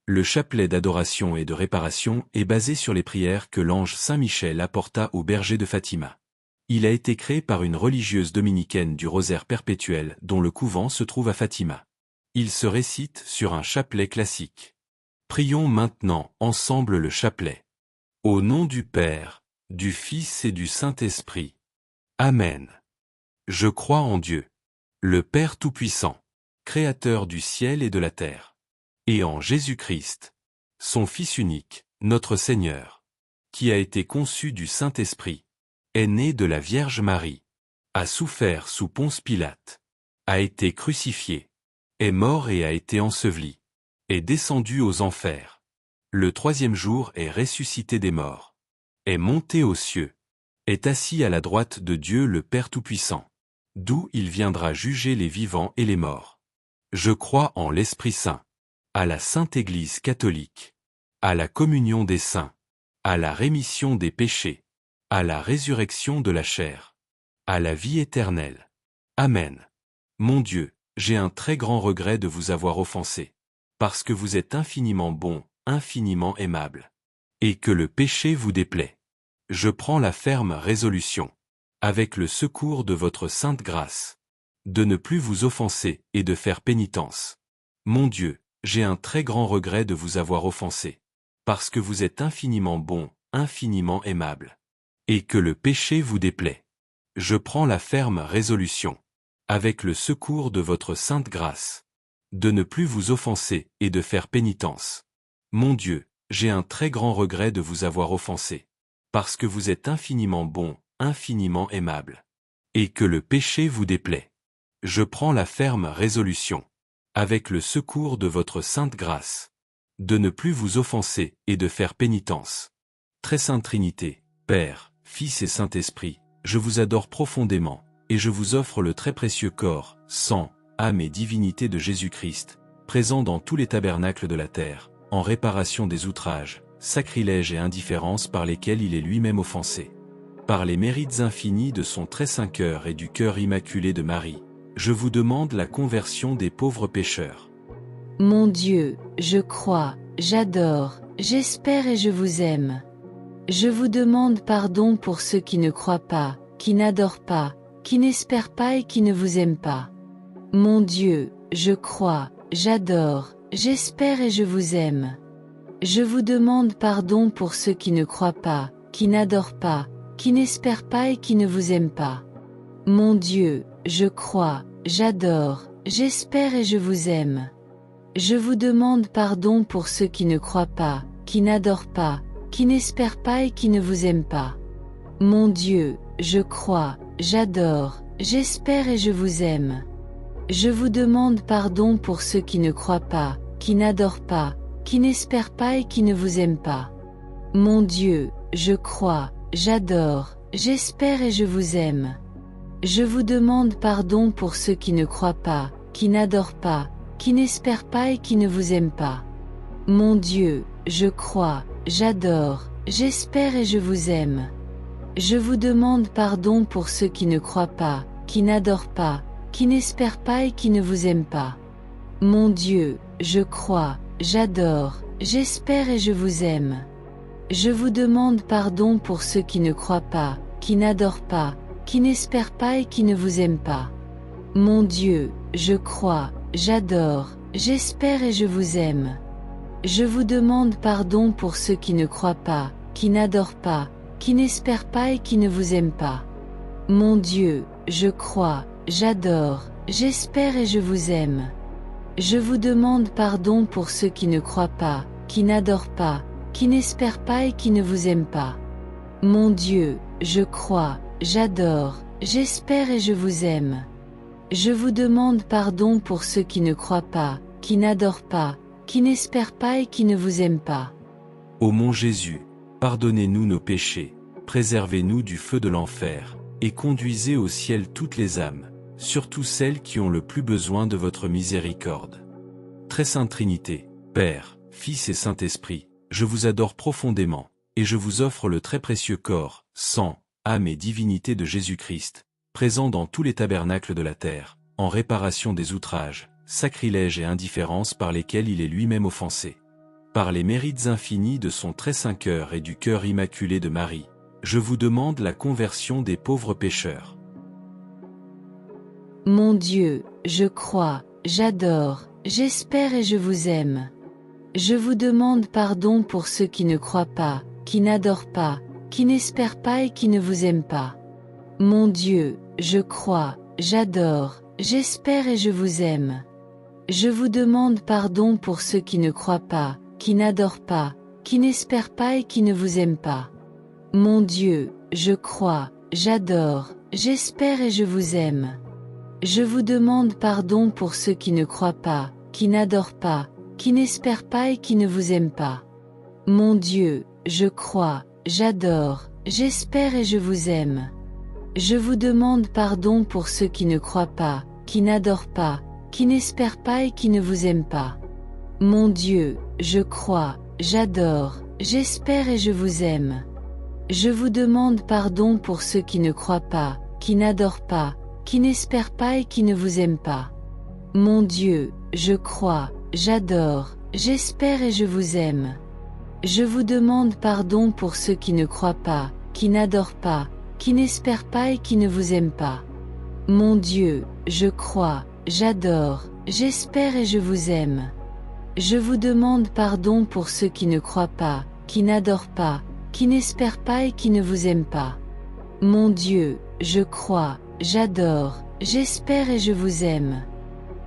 Le chapelet d'adoration et de réparation est basé sur les prières que l'ange Saint Michel apporta au berger de Fatima. Il a été créé par une religieuse dominicaine du rosaire perpétuel dont le couvent se trouve à Fatima. Il se récite sur un chapelet classique. Prions maintenant ensemble le chapelet. Au nom du Père, du Fils et du Saint-Esprit. Amen. Je crois en Dieu, le Père Tout-Puissant, Créateur du ciel et de la terre, et en Jésus-Christ, son Fils unique, notre Seigneur, qui a été conçu du Saint-Esprit, est né de la Vierge Marie, a souffert sous Ponce Pilate, a été crucifié, est mort et a été enseveli, est descendu aux enfers. Le troisième jour est ressuscité des morts, est monté aux cieux, est assis à la droite de Dieu le Père Tout-Puissant, d'où il viendra juger les vivants et les morts. Je crois en l'Esprit Saint, à la Sainte Église catholique, à la communion des saints, à la rémission des péchés, à la résurrection de la chair, à la vie éternelle. Amen. Mon Dieu, j'ai un très grand regret de vous avoir offensé, parce que vous êtes infiniment bon, infiniment aimable, et que le péché vous déplaît. Je prends la ferme résolution, avec le secours de votre sainte grâce, de ne plus vous offenser et de faire pénitence. Mon Dieu, j'ai un très grand regret de vous avoir offensé, parce que vous êtes infiniment bon, infiniment aimable, et que le péché vous déplaît. Je prends la ferme résolution, avec le secours de votre sainte grâce, de ne plus vous offenser et de faire pénitence. Mon Dieu, j'ai un très grand regret de vous avoir offensé, parce que vous êtes infiniment bon, infiniment aimable, et que le péché vous déplaît. Je prends la ferme résolution, avec le secours de votre sainte grâce, de ne plus vous offenser et de faire pénitence. Très Sainte Trinité, Père, Fils et Saint-Esprit, je vous adore profondément, et je vous offre le très précieux corps, sang, âme et divinité de Jésus-Christ, présent dans tous les tabernacles de la terre, en réparation des outrages, sacrilèges et indifférences par lesquels il est lui-même offensé. Par les mérites infinis de son très saint cœur et du cœur immaculé de Marie, je vous demande la conversion des pauvres pécheurs. Mon Dieu, je crois, j'adore, j'espère et je vous aime. Je vous demande pardon pour ceux qui ne croient pas, qui n'adorent pas, qui n'espèrent pas et qui ne vous aiment pas. Mon Dieu, je crois, j'adore, j'espère et je vous aime. Je vous demande pardon pour ceux qui ne croient pas, qui n'adorent pas, qui n'espèrent pas et qui ne vous aiment pas. Mon Dieu, je crois, j'adore, j'espère et je vous aime. Je vous demande pardon pour ceux qui ne croient pas, qui n'adorent pas, qui n'espèrent pas et qui ne vous aiment pas. Mon Dieu, je crois, j'adore, j'espère et je vous aime. Je vous demande pardon pour ceux qui ne croient pas, qui n'adorent pas, qui n'espèrent pas et qui ne vous aiment pas. Mon Dieu, je crois, j'adore, j'espère et je vous aime. Je vous demande pardon pour ceux qui ne croient pas, qui n'adorent pas, qui n'espèrent pas et qui ne vous aiment pas. Mon Dieu, je crois, j'adore, j'espère et je vous aime. Je vous demande pardon pour ceux qui ne croient pas, qui n'adorent pas, qui n'espèrent pas et qui ne vous aiment pas. Mon Dieu, je crois, j'adore, j'espère et je vous aime. Je vous demande pardon pour ceux qui ne croient pas, qui n'adorent pas, qui n'espèrent pas et qui ne vous aiment pas. Mon Dieu, je crois, j'adore, j'espère et je vous aime. Je vous demande pardon pour ceux qui ne croient pas, qui n'adorent pas, qui n'espèrent pas et qui ne vous aiment pas. Mon Dieu, je crois, j'adore, j'espère et je vous aime. Je vous demande pardon pour ceux qui ne croient pas, qui n'adorent pas, qui n'espèrent pas et qui ne vous aiment pas. Mon Dieu, je crois, j'adore, j'espère et je vous aime. Je vous demande pardon pour ceux qui ne croient pas, qui n'adorent pas, qui n'espèrent pas et qui ne vous aiment pas. Ô mon Jésus, pardonnez-nous nos péchés, préservez-nous du feu de l'enfer, et conduisez au ciel toutes les âmes, surtout celles qui ont le plus besoin de votre miséricorde. Très Sainte Trinité, Père, Fils et Saint-Esprit, je vous adore profondément, et je vous offre le très précieux corps, sang, âme et divinité de Jésus-Christ, présent dans tous les tabernacles de la terre, en réparation des outrages, sacrilèges et indifférences par lesquels il est lui-même offensé. Par les mérites infinis de son très saint cœur et du cœur immaculé de Marie, je vous demande la conversion des pauvres pécheurs. Mon Dieu, je crois, j'adore, j'espère et je vous aime. Je vous demande pardon pour ceux qui ne croient pas, qui n'adorent pas, qui n'espèrent pas et qui ne vous aiment pas. Mon Dieu, je crois, j'adore, j'espère et je vous aime. Je vous demande pardon pour ceux qui ne croient pas, qui n'adorent pas, qui n'espèrent pas et qui ne vous aiment pas. Mon Dieu, je crois, j'adore, j'espère et je vous aime. Je vous demande pardon pour ceux qui ne croient pas, qui n'adorent pas, qui n'espèrent pas et qui ne vous aiment pas. Mon Dieu, je crois, j'adore, j'espère et je vous aime. Je vous demande pardon pour ceux qui ne croient pas, qui n'adorent pas, qui n'espèrent pas et qui ne vous aiment pas. Mon Dieu, je crois, j'adore, j'espère et je vous aime. Je vous demande pardon pour ceux qui ne croient pas, qui n'adorent pas, qui n'espèrent pas et qui ne vous aiment pas. Mon Dieu, je crois, j'adore, j'espère et je vous aime. Je vous demande pardon pour ceux qui ne croient pas, qui n'adorent pas, qui n'espèrent pas et qui ne vous aiment pas. Mon Dieu, je crois, j'adore, j'espère et je vous aime. Je vous demande pardon pour ceux qui ne croient pas, qui n'adorent pas, qui n'espèrent pas et qui ne vous aiment pas. Mon Dieu, je crois, j'adore, j'espère et je vous aime.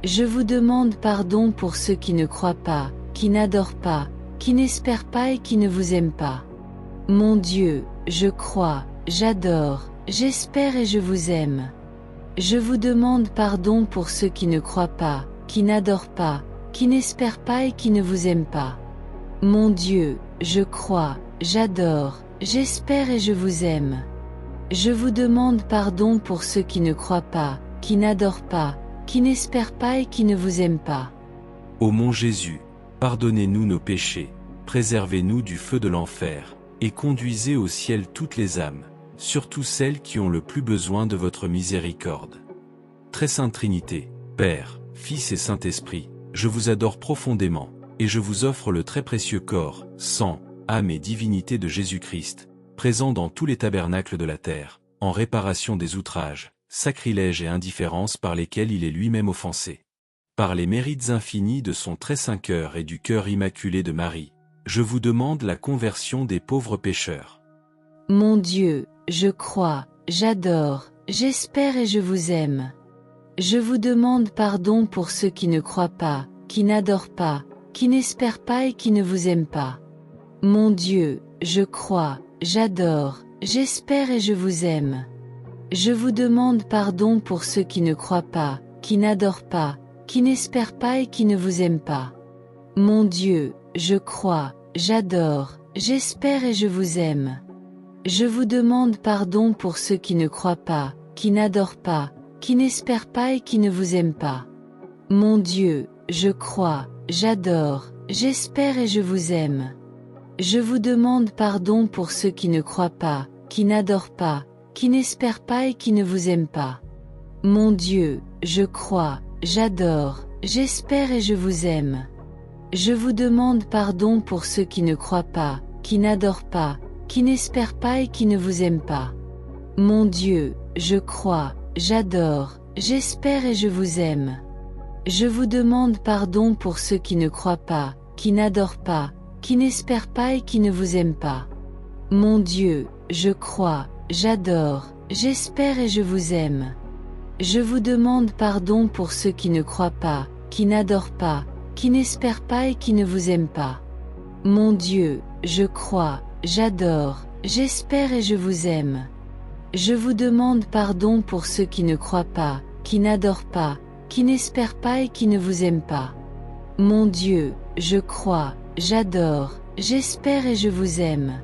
Je vous demande pardon pour ceux qui ne croient pas, qui n'adorent pas, qui n'espèrent pas et qui ne vous aiment pas. Mon Dieu, je crois, j'adore, j'espère et je vous aime. Je vous demande pardon pour ceux qui ne croient pas, qui n'adorent pas, qui n'espèrent pas et qui ne vous aiment pas. Mon Dieu, je crois, j'adore, j'espère et je vous aime. Je vous demande pardon pour ceux qui ne croient pas, qui n'adorent pas, qui n'espèrent pas et qui ne vous aiment pas. Ô mon Jésus, pardonnez-nous nos péchés, préservez-nous du feu de l'enfer, et conduisez au ciel toutes les âmes, surtout celles qui ont le plus besoin de votre miséricorde. Très Sainte Trinité, Père, Fils et Saint-Esprit, je vous adore profondément, et je vous offre le très précieux corps, sang, âme et divinité de Jésus-Christ, présent dans tous les tabernacles de la terre, en réparation des outrages, sacrilèges et indifférences par lesquels il est lui-même offensé. Par les mérites infinis de son très saint cœur et du cœur immaculé de Marie, je vous demande la conversion des pauvres pécheurs. Mon Dieu, je crois, j'adore, j'espère et je vous aime. Je vous demande pardon pour ceux qui ne croient pas, qui n'adorent pas, qui n'espèrent pas et qui ne vous aiment pas. Mon Dieu, je crois, j'adore, j'espère et je vous aime. Je vous demande pardon pour ceux qui ne croient pas, qui n'adorent pas, qui n'espèrent pas et qui ne vous aiment pas. Mon Dieu, je crois, j'adore, j'espère et je vous aime. Je vous demande pardon pour ceux qui ne croient pas, qui n'adorent pas, qui n'espèrent pas et qui ne vous aiment pas. Mon Dieu, je crois, j'adore, j'espère et je vous aime. Je vous demande pardon pour ceux qui ne croient pas, qui n'adorent pas, qui n'espèrent pas et qui ne vous aiment pas. Mon Dieu, je crois, j'adore, j'espère et je vous aime. Je vous demande pardon pour ceux qui ne croient pas, qui n'adorent pas, qui n'espèrent pas et qui ne vous aiment pas. Mon Dieu, je crois, j'adore, j'espère et je vous aime. Je vous demande pardon pour ceux qui ne croient pas, qui n'adorent pas, qui n'espèrent pas et qui ne vous aiment pas. Mon Dieu, je crois, j'adore, j'espère et je vous aime. Je vous demande pardon pour ceux qui ne croient pas, qui n'adorent pas, qui n'espèrent pas et qui ne vous aiment pas. Mon Dieu, je crois, j'adore, j'espère et je vous aime. Je vous demande pardon pour ceux qui ne croient pas, qui n'adorent pas, qui n'espèrent pas et qui ne vous aiment pas. Mon Dieu, je crois, j'adore, j'espère et je vous aime.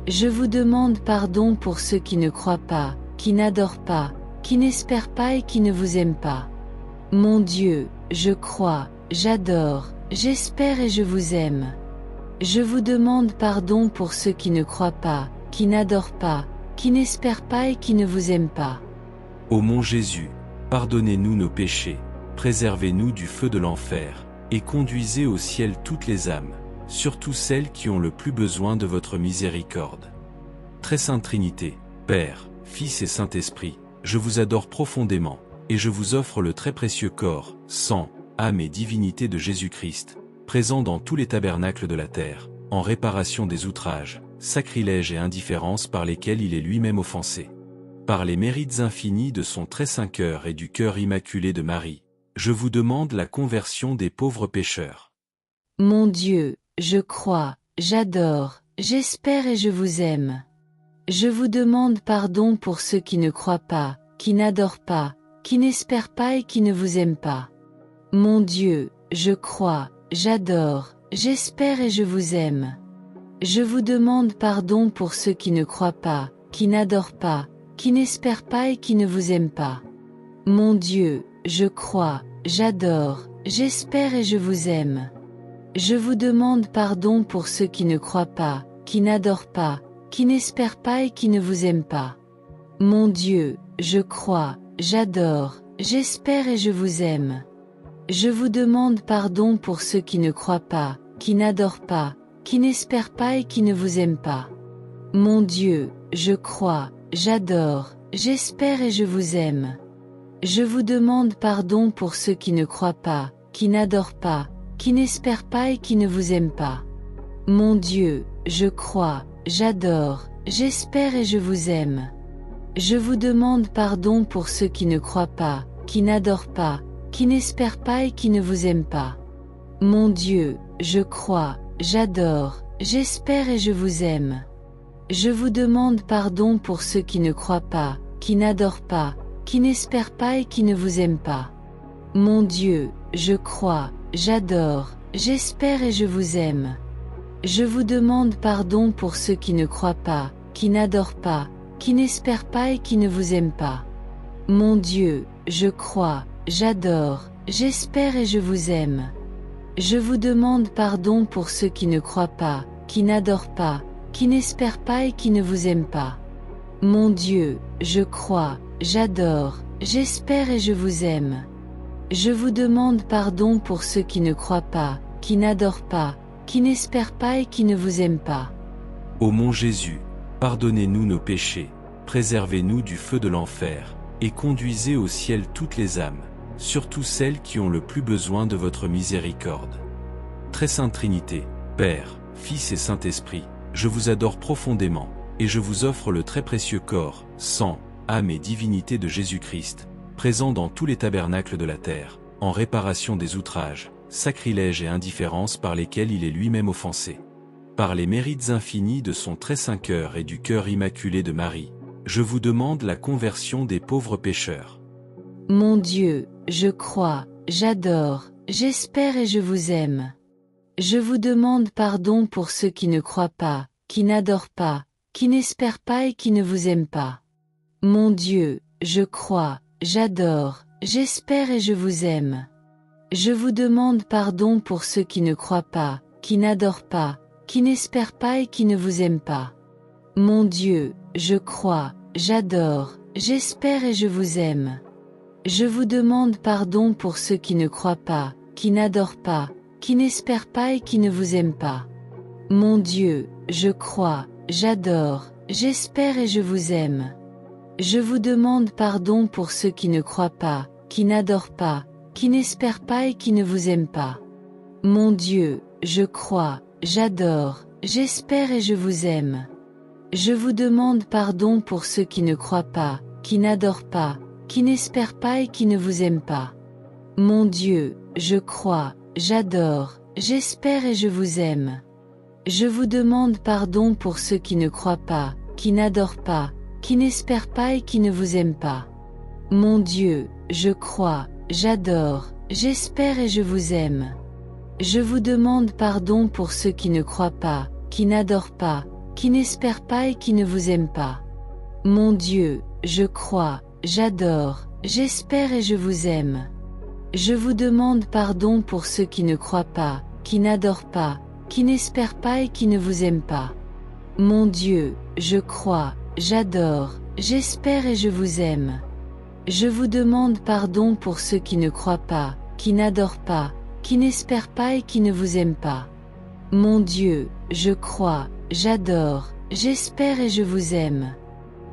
Je vous demande pardon pour ceux qui ne croient pas, qui n'adorent pas, qui n'espèrent pas et qui ne vous aiment pas. Mon Dieu, je crois, j'adore, j'espère et je vous aime. Je vous demande pardon pour ceux qui ne croient pas, qui n'adorent pas, qui n'espèrent pas et qui ne vous aiment pas. Ô mon Jésus, pardonnez-nous nos péchés, préservez-nous du feu de l'enfer, et conduisez au ciel toutes les âmes, surtout celles qui ont le plus besoin de votre miséricorde. Très Sainte Trinité, Père, Fils et Saint-Esprit, je vous adore profondément, et je vous offre le très précieux corps, sang, âme et divinité de Jésus-Christ, présent dans tous les tabernacles de la terre, en réparation des outrages, sacrilèges et indifférences par lesquels il est lui-même offensé. Par les mérites infinis de son très saint cœur et du cœur immaculé de Marie, je vous demande la conversion des pauvres pécheurs. Mon Dieu, je crois, j'adore, j'espère et je vous aime. Je vous demande pardon pour ceux qui ne croient pas, qui n'adorent pas, qui n'espèrent pas et qui ne vous aiment pas. Mon Dieu, je crois, j'adore, j'espère et je vous aime. Je vous demande pardon pour ceux qui ne croient pas, qui n'adorent pas, qui n'espèrent pas et qui ne vous aiment pas. Mon Dieu, je crois, j'adore, j'espère et je vous aime. Je vous demande pardon pour ceux qui ne croient pas, qui n'adorent pas, qui n'espèrent pas et qui ne vous aiment pas. Mon Dieu, je crois, j'adore, j'espère et je vous aime. Je vous demande pardon pour ceux qui ne croient pas, qui n'adorent pas, qui n'espèrent pas et qui ne vous aiment pas. Mon Dieu, je crois, j'adore, j'espère et je vous aime. Je vous demande pardon pour ceux qui ne croient pas, qui n'adorent pas, qui n'espèrent pas et qui ne vous aiment pas. Mon Dieu, je crois, j'adore, j'espère et je vous aime. Je vous demande pardon pour ceux qui ne croient pas, qui n'adorent pas, qui n'espèrent pas et qui ne vous aiment pas. Mon Dieu, je crois, j'adore, j'espère et je vous aime. Je vous demande pardon pour ceux qui ne croient pas, qui n'adorent pas, qui n'espèrent pas et qui ne vous aiment pas. Mon Dieu, je crois, j'adore, j'espère et je vous aime. Je vous demande pardon pour ceux qui ne croient pas, qui n'adorent pas, qui n'espèrent pas et qui ne vous aiment pas. Mon Dieu, je crois, j'adore, j'espère et je vous aime. Je vous demande pardon pour ceux qui ne croient pas, qui n'adorent pas, qui n'espèrent pas et qui ne vous aiment pas. Mon Dieu, je crois, j'adore, j'espère et je vous aime. Je vous demande pardon pour ceux qui ne croient pas, qui n'adorent pas, qui n'espèrent pas et qui ne vous aiment pas. Ô mon Jésus, pardonnez-nous nos péchés, préservez-nous du feu de l'enfer, et conduisez au ciel toutes les âmes, surtout celles qui ont le plus besoin de votre miséricorde. Très Sainte Trinité, Père, Fils et Saint-Esprit, je vous adore profondément, et je vous offre le très précieux corps, sang, âme et divinité de Jésus-Christ, présent dans tous les tabernacles de la terre, en réparation des outrages, sacrilèges et indifférences par lesquels il est lui-même offensé. Par les mérites infinis de son très saint cœur et du cœur immaculé de Marie, je vous demande la conversion des pauvres pécheurs. Mon Dieu, je crois, j'adore, j'espère et je vous aime. Je vous demande pardon pour ceux qui ne croient pas, qui n'adorent pas, qui n'espèrent pas et qui ne vous aiment pas. Mon Dieu, je crois, j'adore, j'espère et je vous aime. Je vous demande pardon pour ceux qui ne croient pas, qui n'adorent pas, qui n'espèrent pas et qui ne vous aiment pas. Mon Dieu, je crois, j'adore, j'espère et je vous aime. Je vous demande pardon pour ceux qui ne croient pas, qui n'adorent pas, qui n'espèrent pas et qui ne vous aiment pas. Mon Dieu, je crois, j'adore, j'espère et je vous aime. Je vous demande pardon pour ceux qui ne croient pas, qui n'adorent pas, qui n'espèrent pas et qui ne vous aiment pas. Mon Dieu, je crois, j'adore, j'espère et je vous aime. Je vous demande pardon pour ceux qui ne croient pas, qui n'adorent pas, qui n'espèrent pas et qui ne vous aiment pas. Mon Dieu, je crois, j'adore, j'espère et je vous aime. Je vous demande pardon pour ceux qui ne croient pas, qui n'adorent pas, qui n'espèrent pas et qui ne vous aiment pas. Mon Dieu, je crois, j'adore, j'espère et je vous aime. Je vous demande pardon pour ceux qui ne croient pas, qui n'adorent pas, qui n'espèrent pas et qui ne vous aiment pas. Mon Dieu, je crois, j'adore, j'espère et je vous aime. Je vous demande pardon pour ceux qui ne croient pas, qui n'adorent pas, qui n'espèrent pas et qui ne vous aiment pas. Mon Dieu, je crois, j'adore, j'espère et je vous aime. Je vous demande pardon pour ceux qui ne croient pas, qui n'adorent pas, qui n'espèrent pas et qui ne vous aiment pas. Mon Dieu, je crois, j'adore, j'espère et je vous aime.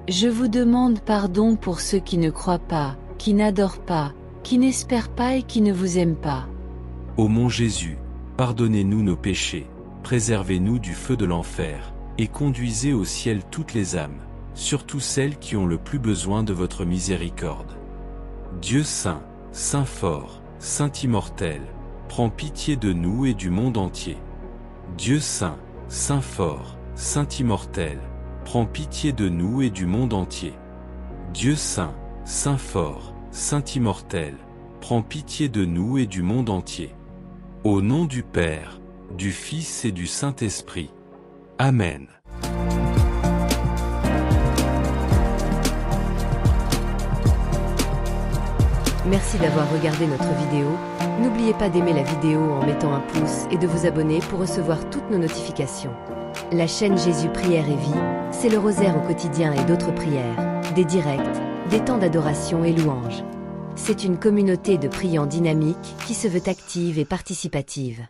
Je vous demande pardon pour ceux qui ne croient pas, qui n'adorent pas, qui n'espèrent pas et qui ne vous aiment pas. Ô mon Jésus, pardonnez-nous nos péchés, préservez-nous du feu de l'enfer, et conduisez au ciel toutes les âmes, surtout celles qui ont le plus besoin de votre miséricorde. Dieu saint, saint fort, saint immortel, prends pitié de nous et du monde entier. Dieu saint, saint fort, saint immortel, prends pitié de nous et du monde entier. Dieu saint, saint fort, saint immortel, prends pitié de nous et du monde entier. Au nom du Père, du Fils et du Saint-Esprit. Amen. Merci d'avoir regardé notre vidéo. N'oubliez pas d'aimer la vidéo en mettant un pouce et de vous abonner pour recevoir toutes nos notifications. La chaîne Jésus Prière et Vie, c'est le rosaire au quotidien et d'autres prières, des directs, des temps d'adoration et louanges. C'est une communauté de priants dynamique qui se veut active et participative.